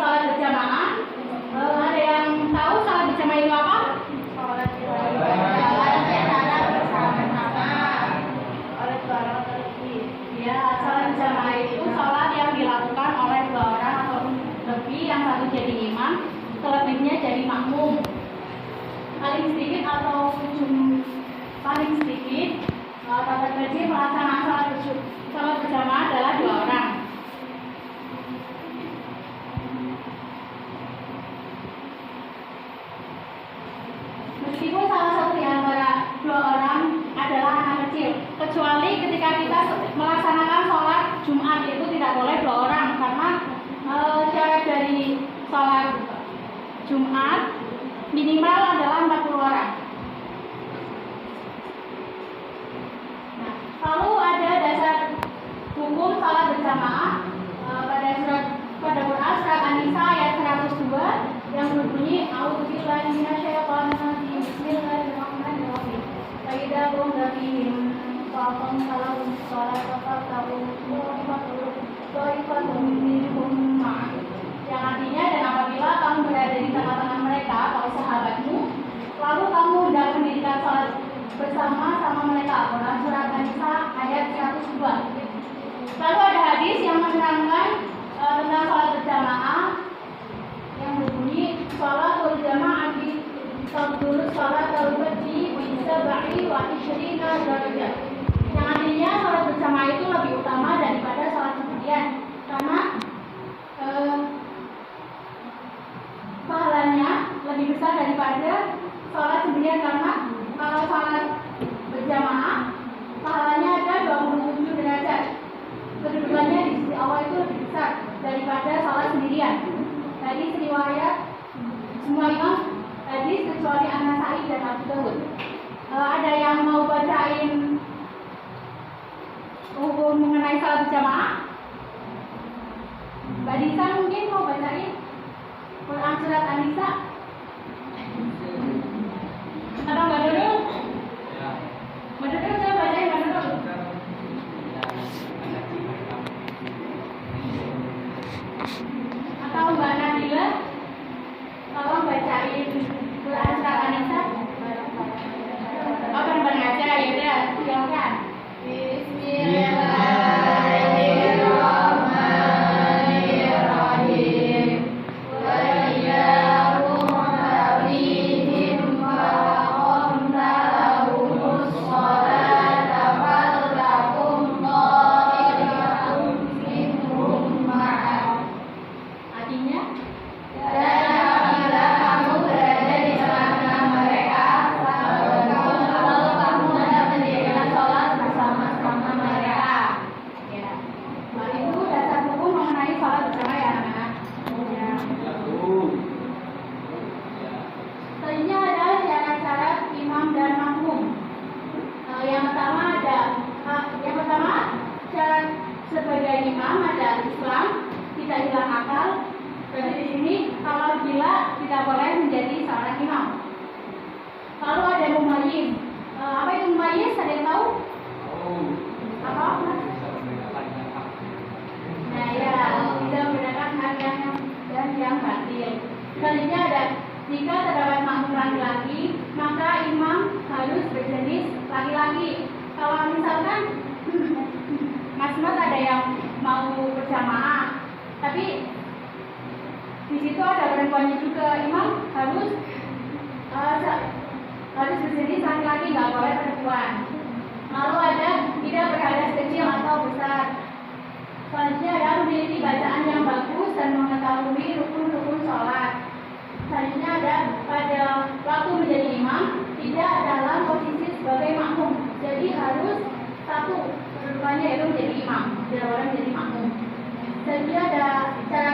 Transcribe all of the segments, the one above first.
sholat berjamaah. Ada yang tahu sholat berjamaah itu apa? Sholat ya, sholat berjamaah itu sholat yang dilakukan oleh 2 orang atau lebih, yang satu jadi imam, selebihnya jadi makmum. Paling sedikit atau paling sedikit tata tertib melaksanakan sholat berjamaah adalah 2 orang. Meskipun salah satu di antara 2 orang adalah anak kecil, kecuali ketika kita melaksanakan sholat Jumat itu tidak boleh 2 orang, karena syarat dari sholat Jumat minimal adalah 40 orang. Nah, lalu ada dasar hukum sholat berjamaah pada Quran surat An-Nisa ayat 102 yang berbunyi A'udzubillahi minasyaitonirrajim Bismillahirrahmanirrahim. Fa idza qumta fihim faqum salahum sholata faqum dha'ifatun minhum ma'ak. Yang artinya, dan apabila kamu berada di tengah-tengah mereka atau sahabatmu, lalu kamu hendak mendirikan sholat bersama-sama mereka. Quran surat An-Nisa ayat 102. Lalu ada hadis yang menerangkan tentang sholat berjamaah yang berbunyi sholat berjamaah di tadulus sholat al-wadi bisa ba'i wa isyrina darajat. Yang artinya sholat berjamaah itu lebih utama daripada sholat sendirian, karena pahalanya lebih besar daripada sholat sendirian. Karena kalau sholat berjamaah pahalanya ada 27 derajat, kedudukannya di sisi Allah itu lebih besar daripada sholat sendirian. Tadi riwayat semua imam hadis kecuali An-Nasa'i dan Abu Dawud. Ada yang mau bacain hukum mengenai sholat berjamaah? Mbak Disa mungkin mau bacain Quran surat An-Nisa? Atau Mbak Nurul? Mbak Nurul, saya bacain Mbak Nurul. Atau Mbak Nabila, tolong bacain Quran surat An-Nisa. Akan baca, ya udah, silakan. Bismillahirrahmanirrahim. Selanjutnya ada, jika terdapat makmum laki-laki, maka imam harus berjenis laki-laki. Kalau misalkan mas-mas ada yang mau berjamaah, tapi di situ ada perempuannya juga, imam harus berjenis laki-laki, nggak boleh perempuan. Lalu ada tidak berhadas kecil atau besar. Selanjutnya ada memiliki bacaan yang bagus dan mengetahui rukun-rukun sholat. Selanjutnya ada pada waktu menjadi imam tidak dalam posisi sebagai makmum, jadi harus satu kedudukannya yaitu menjadi imam, tidak boleh menjadi makmum. Selanjutnya ada cara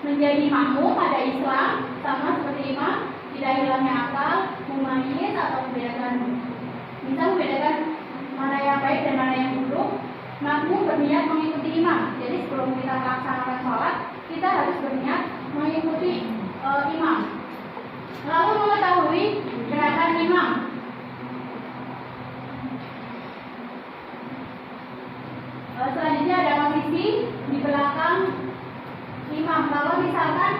menjadi makmum pada Islam sama seperti imam, tidak hilangnya akal, mumayyiz atau membedakan, bisa membedakan mana yang baik dan mana yang buruk. Makmum berniat mengikuti imam, jadi sebelum kita melaksanakan sholat kita harus berniat mengikuti imam. Lalu mengetahui gerakan imam. Selanjutnya ada posisi di belakang imam. Kalau misalkan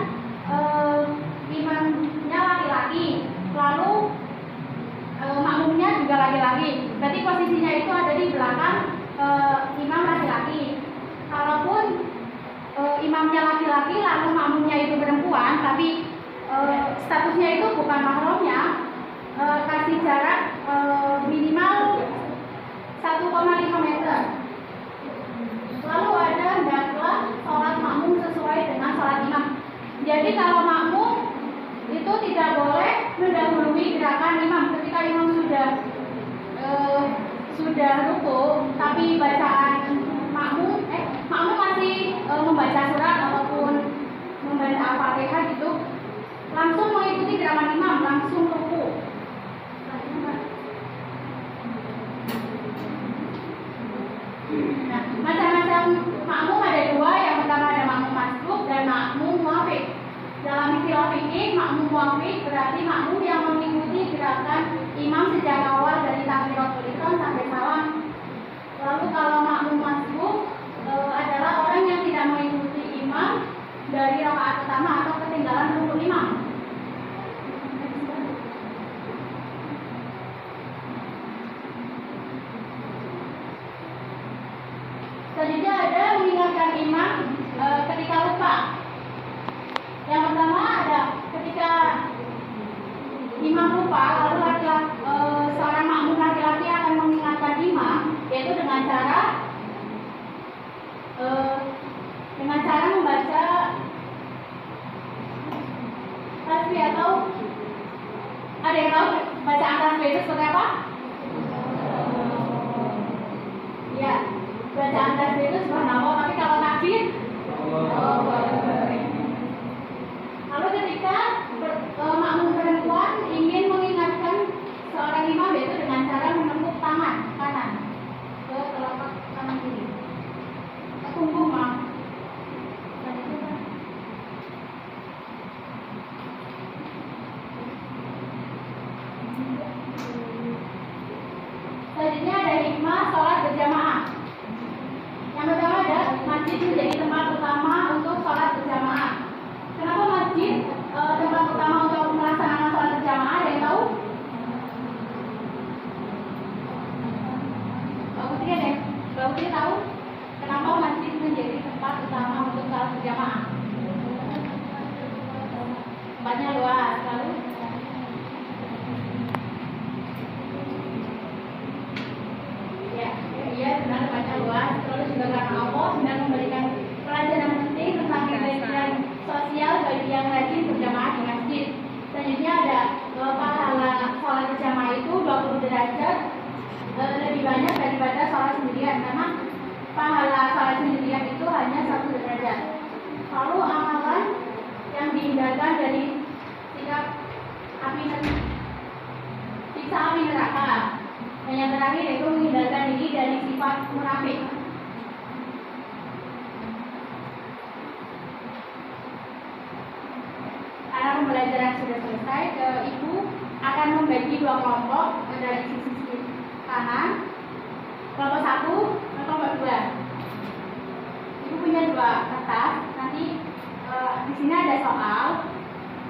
imamnya laki-laki, lalu makmumnya juga laki-laki, berarti posisinya itu ada di belakang imam laki-laki. Kalaupun imamnya laki-laki lalu makmumnya itu perempuan, tapi statusnya itu bukan mahramnya, kasih jarak minimal 1,5 meter. Lalu ada hendaklah sholat makmum sesuai dengan sholat imam. Jadi kalau makmum itu tidak boleh mendahului gerakan imam. Ketika imam sudah ruku, tapi bacaan makmum masih membaca surat ataupun membaca Al-Fatihah gitu, langsung mengikuti gerakan imam, langsung ruku. Nah, macam-macam makmum ada dua. Yang pertama ada makmum masbuk dan makmum muwafiq. Dalam istilah fikih, makmum muwafiq berarti makmum yang mengikuti gerakan imam sejak awal dari takbiratul ihram sampai salam. Lalu kalau makmum masbuk adalah orang yang tidak mengikuti imam dari rakaat pertama atau ketinggalan rukun imam. Selanjutnya ada mengingatkan imam ketika lupa. Yang pertama ada ketika imam lupa, lalu seorang makmum laki-laki akan mengingatkan imam, yaitu dengan cara membaca tasbih. Atau ada yang tahu bacaan tasbih itu seperti apa? Ya, bacaan tasbih itu subhanallah, tapi kalau takbir lalu ketika makmum perempuan ingin mengingatkan seorang imam, yaitu dengan cara menepuk tangan kanan ke telapak tangan kiri, ke punggung, maaf. Selanjutnya ada hikmah sholat berjamaah. Yang pertama ada masjid menjadi tempat utama untuk sholat berjamaah. Kenapa masjid tempat utama untuk melaksanakan sholat berjamaah? Ada yang tahu? Mbak Putri ada? Mbak Putri tahu kenapa masjid menjadi tempat utama untuk sholat berjamaah? Tempatnya luas. Lalu ya benar, tempatnya luas. Terus juga karena Allah sedang memberikan pelajaran penting tentang nilai-nilai sosial bagi yang rajin berjamaah di masjid. Selanjutnya ada pahala sholat berjamaah itu 20 derajat lebih banyak daripada sholat sendirian, karena pahala sholat sendirian itu hanya 1 derajat. Lalu amalan yang dihindarkan dari sikap siksa api neraka. Dan yang terakhir yaitu menghindarkan diri dari sifat munafik. Karena pembelajaran sudah selesai, Ibu akan membagi 2 kelompok dari sisi kanan. Kelompok 1 dan kelompok 2. Ibu punya 2 kertas. Nanti di sini ada soal,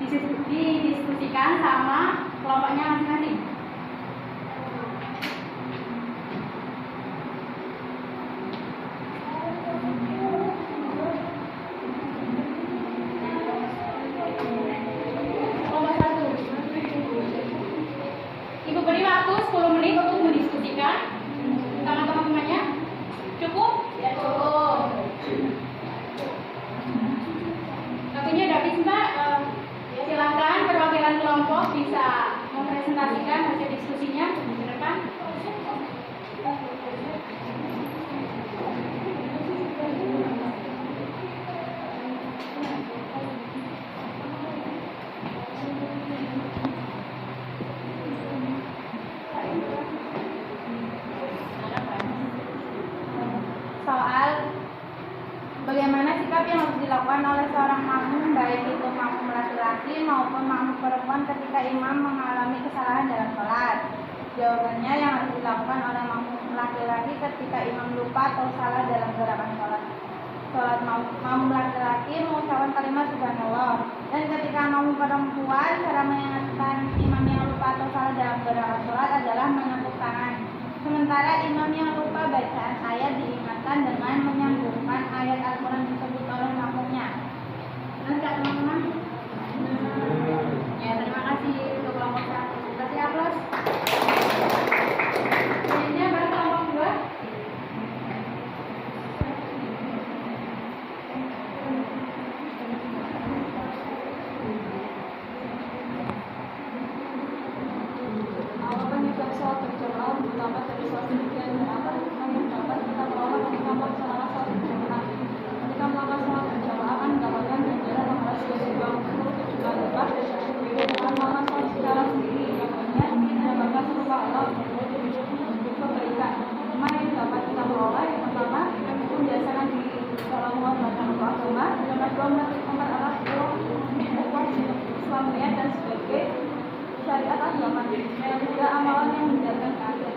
didiskusikan sama kelompoknya masing-masing. Ibu beri waktu 10 menit untuk mendiskusikan sama teman-temannya. Cukup? Ya cukup. Waktunya udah habis, Mbak. Silakan perwakilan kelompok bisa mempresentasikan hasil diskusinya ke depan. Bagaimana sikap yang harus dilakukan oleh seorang makmum, baik itu makmum laki-laki maupun makmum perempuan ketika imam mengalami kesalahan dalam sholat? Jawabannya, yang harus dilakukan oleh makmum laki-laki ketika imam lupa atau salah dalam gerakan sholat. sholat makmum laki-laki mengucapkan kalimat subhanallah. Dan ketika makmum perempuan, cara mengingatkan imam yang lupa atau salah dalam beberapa sholat adalah menepuk tangan. Sementara imam yang lupa bacaan ayat diingatkan dengan menyambungkan ayat Al-Quran tersebut oleh makmumnya. Lanjut teman-teman. Ya, terima kasih untuk kelompok 1. Kasih aplaus. Selanjutnya baru kelompok 2. Dan sebagai syariat agama dan juga amalan yang menjaga keadaan